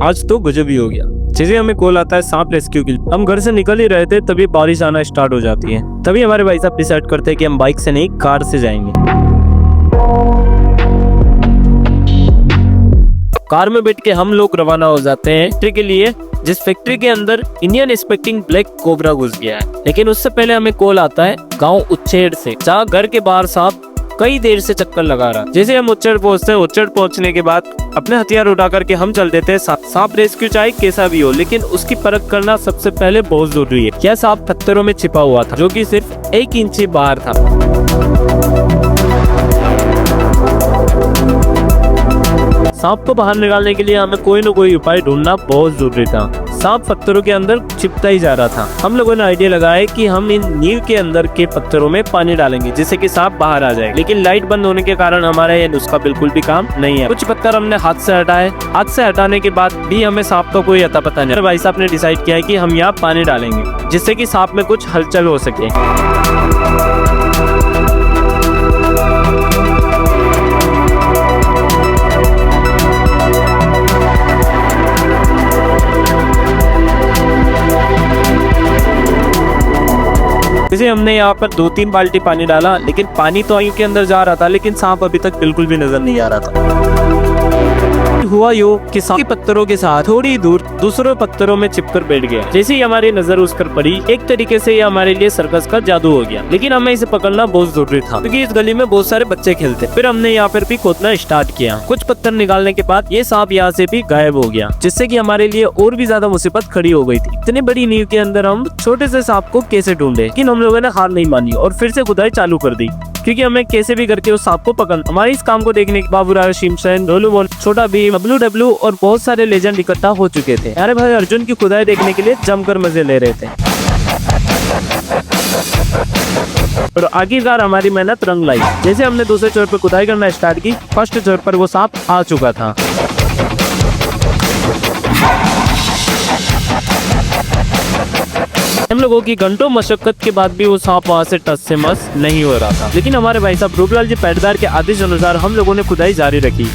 आज तो गजब ही हो गया। जैसे हमें कॉल आता है सांप रेस्क्यू के लिए, हम घर से निकल ही रहे थे तभी बारिश आना स्टार्ट हो जाती है। तभी हमारे भाई साहब डिसाइड करते हैं कि हम बाइक से नहीं कार से जाएंगे। कार में बैठ के हम लोग रवाना हो जाते हैं फैक्ट्री के लिए, जिस फैक्ट्री के अंदर इंडियन एक्सपेक्टिंग ब्लैक कोबरा घुस गया है। लेकिन उससे पहले हमें कॉल आता है गांव उच्चेड़ से, जहाँ घर के बाहर सांप कई देर से चक्कर लगा रहा। जैसे हम उच्चेड़ पहुंचते हैं, उच्चेड़ पहुंचने के बाद अपने हथियार उठा करके हम चल देते हैं। सांप रेस्क्यू चाहे कैसा भी हो, लेकिन उसकी परख करना सबसे पहले बहुत जरूरी है। यह सांप पत्थरों में छिपा हुआ था, जो कि सिर्फ 1 इंच बाहर था। सांप को बाहर निकालने के लिए हमें कोई न कोई उपाय ढूंढना बहुत जरूरी था। सांप पत्थरों के अंदर छिपता ही जा रहा था। हम लोगों ने आइडिया लगाया कि हम इन नींव के अंदर के पत्थरों में पानी डालेंगे, जिससे कि सांप बाहर आ जाए। लेकिन लाइट बंद होने के कारण हमारा ये नुस्खा बिल्कुल भी काम नहीं है। कुछ पत्थर हमने हाथ से हटाए। हाथ से हटाने के बाद भी हमें सांप का कोई अता पता नहीं। भाई साहब ने डिसाइड किया है कि हम यहाँ पानी डालेंगे, जिससे कि सांप में कुछ हलचल हो सके। जैसे हमने यहाँ पर 2-3 बाल्टी पानी डाला, लेकिन पानी तो आयु के अंदर जा रहा था, लेकिन सांप अभी तक बिल्कुल भी नजर नहीं आ रहा था। हुआ यो कि सांप पत्थरों के साथ थोड़ी दूर दूसरे पत्थरों में चिपकर बैठ गया। जैसे ही हमारी नजर उस पर पड़ी, एक तरीके से ये हमारे लिए सर्कस का जादू हो गया। लेकिन हमें इसे पकड़ना बहुत जरूरी था, क्योंकि इस गली में बहुत सारे बच्चे खेलते। फिर हमने यहाँ पर भी खोदना स्टार्ट किया। कुछ पत्थर निकालने के बाद ये सांप यहाँ से भी गायब हो गया, जिससे कि हमारे लिए और भी ज्यादा मुसीबत खड़ी हो गई थी। इतनी बड़ी नींव के अंदर हम छोटे से सांप को कैसे ढूंढे। लेकिन हम लोगों ने हार नहीं मानी और फिर से खुदाई चालू कर दी, क्योंकि हमें कैसे भी करके उस सांप को पकड़ना। हमारे इस काम को देखने के बाबूराव, शिमसेन, रोलू, छोटा भीम, डब्ल्यू और बहुत सारे लेजेंड इकट्ठा हो चुके थे। हमारे भाई अर्जुन की खुदाई देखने के लिए जमकर मजे ले रहे थे। और आखिरकार हमारी मेहनत रंग लाई। जैसे हमने दूसरे चोर पर खुदाई करना स्टार्ट की, फर्स्ट चोर पर वो सांप आ चुका था। हम लोगों की घंटों मशक्कत के बाद भी वो सांप वहाँ से टस से मस नहीं हो रहा था। लेकिन हमारे भाई साहब रूपलाल जी पैटदार के आदेश अनुसार हम लोगों ने खुदाई जारी रखी।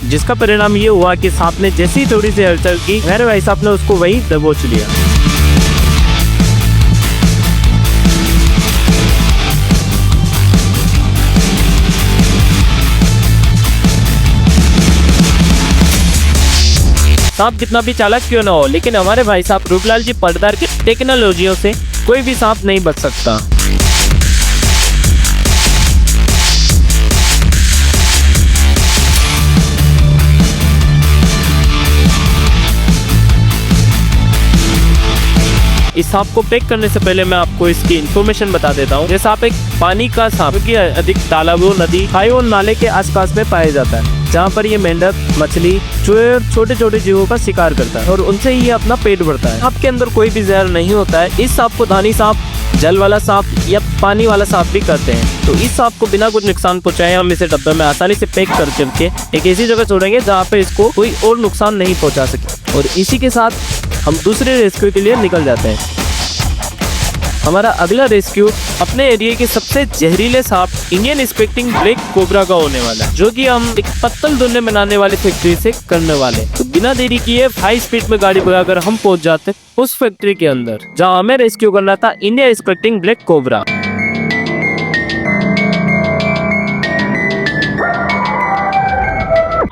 जिसका परिणाम ये हुआ कि सांप ने जैसी थोड़ी सी हलचल की, मेरे भाई साहब ने उसको वहीं दबोच लिया। सांप कितना भी चालाक क्यों ना हो, लेकिन हमारे भाई साहब रूपलाल जी पर्दार के टेक्नोलॉजियों से कोई भी सांप नहीं बच सकता। इस सांप को पैक करने से पहले मैं आपको इसकी इन्फॉर्मेशन बता देता हूँ। ये सांप एक पानी का सांप, क्योंकि अधिक तालाबों, नदी, खाई और नाले के आसपास में पाया जाता है, जहाँ पर ये मेंढक, मछली, चूहे और छोटे छोटे जीवों का शिकार करता है और उनसे ही ये अपना पेट भरता है। सांप के अंदर कोई भी जहर नहीं होता है। इस सांप को धानी सांप, जल वाला सांप या पानी वाला सांप भी कहते हैं। तो इस सांप को बिना कुछ नुकसान पहुंचाए हम इसे डब्बे में आसानी से पैक कर करके एक ऐसी जगह छोड़ेंगे जहाँ पे इसको कोई और नुकसान नहीं पहुंचा सके। और इसी के साथ हम दूसरे रेस्क्यू के लिए निकल जाते हैं। हमारा अगला रेस्क्यू अपने एरिया के सबसे जहरीले सांप इंडियन एक्सपेक्टिंग ब्लैक कोबरा का होने वाला है, जो कि हम एक पत्तल धुलने बनाने वाली फैक्ट्री से करने वाले। तो बिना देरी किए हाई स्पीड में गाड़ी भगाकर हम पहुंच जाते उस फैक्ट्री के अंदर, जहां हमें रेस्क्यू करना था इंडियन एक्सपेक्टिंग ब्लैक कोबरा।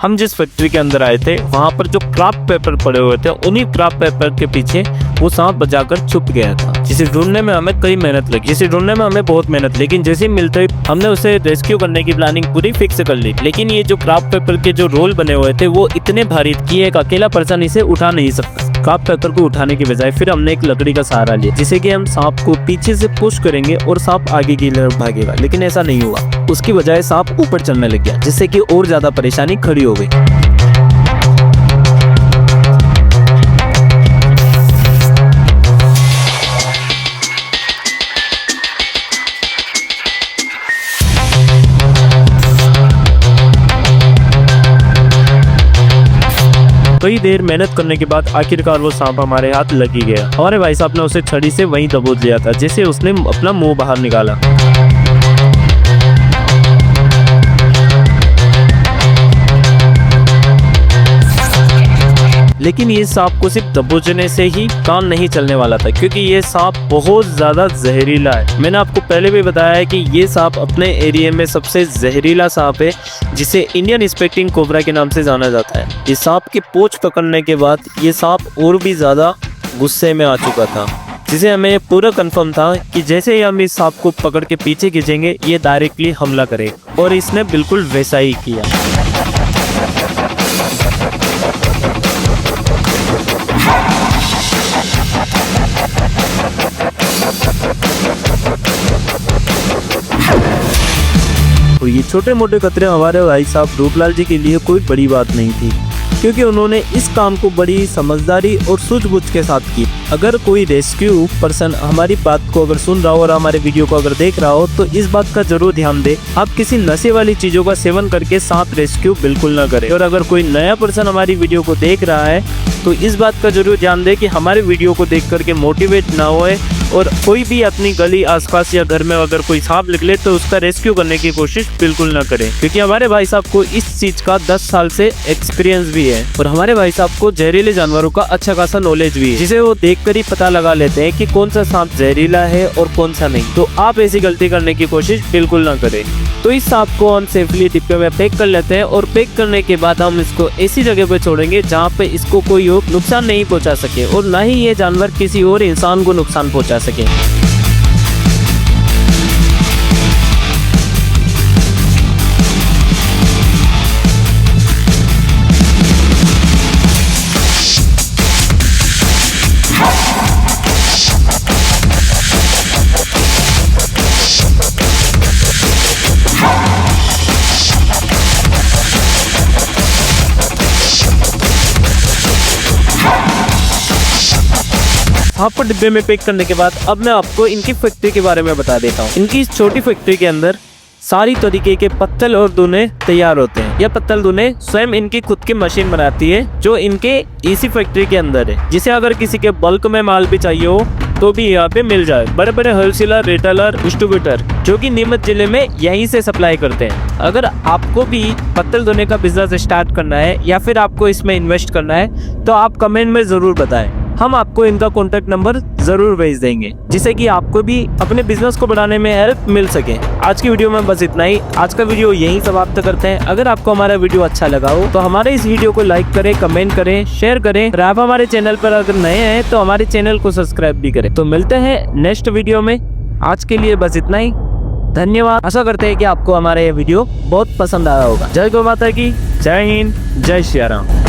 हम जिस फैक्ट्री के अंदर आए थे, वहाँ पर जो क्राफ्ट पेपर पड़े हुए थे, उन्हीं क्राफ्ट पेपर के पीछे वो सांप बचाकर छुप गया था, जिसे ढूंढने में हमें कई मेहनत लगी। जिसे ढूंढने में हमें बहुत मेहनत, लेकिन जैसे ही मिलते ही हमने उसे रेस्क्यू करने की प्लानिंग पूरी फिक्स कर ली। लेकिन ये जो क्राफ्ट पेपर के जो रोल बने हुए थे, वो इतने भारी कि एक अकेला पर्सन इसे उठा नहीं सकता। क्राफ्ट पेपर को उठाने की बजाय फिर हमने एक लकड़ी का सहारा लिया, जिसे कि हम सांप को पीछे से पुश करेंगे और सांप आगे की तरफ भागेगा। लेकिन ऐसा नहीं हुआ, उसकी बजाय सांप ऊपर चलने लग गया, जिससे कि और ज्यादा परेशानी खड़ी हो गई। कई देर मेहनत करने के बाद आखिरकार वो सांप हमारे हाथ लग ही गया। हमारे भाई साहब ने उसे छड़ी से वहीं दबोच लिया था, जैसे उसने अपना मुंह बाहर निकाला। लेकिन ये सांप को सिर्फ दबोचने से ही काम नहीं चलने वाला था, क्योंकि ये सांप बहुत ज्यादा जहरीला है। मैंने आपको पहले भी बताया है कि ये सांप अपने एरिया में सबसे जहरीला सांप है, जिसे इंडियन स्पेक्टिंग कोबरा के नाम से जाना जाता है। इस सांप के पूंछ पकड़ने के बाद ये सांप और भी ज्यादा गुस्से में आ चुका था, जिसे हमें पूरा कंफर्म था कि जैसे ही हम इस सांप को पकड़ के पीछे खींचेंगे ये डायरेक्टली हमला करेगा, और इसने बिल्कुल वैसा ही किया। और ये छोटे मोटे खतरे हमारे भाई साहब रूपलाल जी के लिए कोई बड़ी बात नहीं थी, क्योंकि उन्होंने इस काम को बड़ी समझदारी और सूझबूझ के साथ की। अगर कोई रेस्क्यू पर्सन हमारी बात को अगर सुन रहा हो और हमारे वीडियो को अगर देख रहा हो तो इस बात का जरूर ध्यान दे, आप किसी नशे वाली चीजों का सेवन करके सांप रेस्क्यू बिल्कुल ना करें। और अगर कोई नया पर्सन हमारी वीडियो को देख रहा है तो इस बात का जरूर ध्यान दे कि हमारे वीडियो को देख करके मोटिवेट ना होए, और कोई भी अपनी गली आसपास या घर में अगर कोई सांप निकले तो उसका रेस्क्यू करने की कोशिश बिल्कुल ना करें, क्योंकि हमारे भाई साहब को इस चीज का 10 साल से एक्सपीरियंस भी है, और हमारे भाई साहब को जहरीले जानवरों का अच्छा खासा नॉलेज भी है, जिसे वो देखकर ही पता लगा लेते हैं कि कौन सा सांप जहरीला है और कौन सा नहीं। तो आप ऐसी गलती करने की कोशिश बिल्कुल ना करें। तो इस सांप को हम सेफली डिब्बे में पैक कर लेते हैं, और पैक करने के बाद हम इसको ऐसी जगह पे छोड़ेंगे जहाँ पे इसको कोई और नुकसान नहीं पहुँचा सके, और ना ही ये जानवर किसी और इंसान को नुकसान पहुँचा सके। सांप को डिब्बे में पैक करने के बाद अब मैं आपको इनकी फैक्ट्री के बारे में बता देता हूँ। इनकी इस छोटी फैक्ट्री के अंदर सारी तरीके के पत्तल और दूने तैयार होते हैं। यह पत्तल दूने स्वयं इनकी खुद की मशीन बनाती है, जो इनके इसी फैक्ट्री के अंदर है, जिसे अगर किसी के बल्क में माल भी चाहिए हो तो भी यहाँ पे मिल जाए। बड़े बड़े होलसेलर, रिटेलर, डिस्ट्रीब्यूटर जो कि नीमच जिले में यहीं से सप्लाई करते हैं। अगर आपको भी पत्तल धोने का बिजनेस स्टार्ट करना है या फिर आपको इसमें इन्वेस्ट करना है तो आप कमेंट में जरूर बताएं, हम आपको इनका कॉन्टेक्ट नंबर जरूर भेज देंगे, जिससे कि आपको भी अपने बिजनेस को बढ़ाने में हेल्प मिल सके। आज की वीडियो में बस इतना ही। आज का वीडियो यहीं समाप्त करते हैं। अगर आपको हमारा वीडियो अच्छा लगा हो तो हमारे इस वीडियो को लाइक करें, कमेंट करें, शेयर करें, और आप हमारे चैनल पर अगर नए हैं तो हमारे चैनल को सब्सक्राइब भी करें। तो मिलते हैं नेक्स्ट वीडियो में। आज के लिए बस इतना ही। धन्यवाद। आशा करते हैं कि आपको हमारा ये वीडियो बहुत पसंद आया होगा। जय गौ माता की, जय हिंद, जय श्री राम।